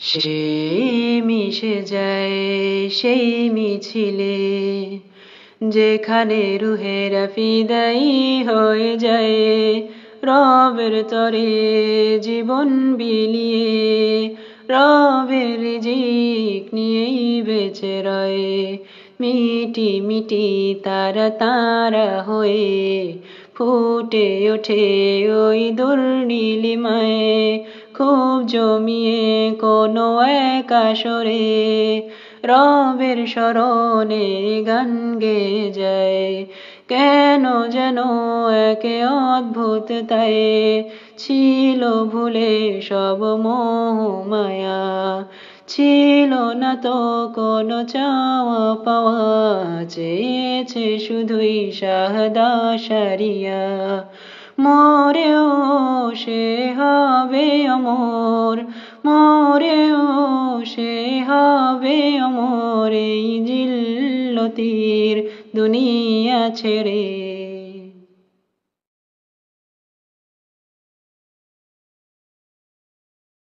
সে মিশে যায় সেই মিছিলে, যেখানে রুহেরা ফিদাই হয়ে যায় রবের তরে জীবন বিলিয়ে, রবের রিজিক নিয়েই বেঁচে রয়। মিটি মিটি তারা তারা হয়ে ফুটে ওঠে ওই দূর নীলিমায়, খুব জমিয়ে কোনো এক আসরে রবের স্মরণে গান গেয়ে যায়। কেন যেন একে অদ্ভুত তাই ছিল ভুলে সব মোহ মায়া, ছিল না তো কোনো চাওয়া পাওয়া, চেয়েছে শুধুই শাহাদা সারিয়া। মরেও সে হবে অমর, মরেও সে হবে অমর এই জিল্লতির দুনিয়া ছেড়ে।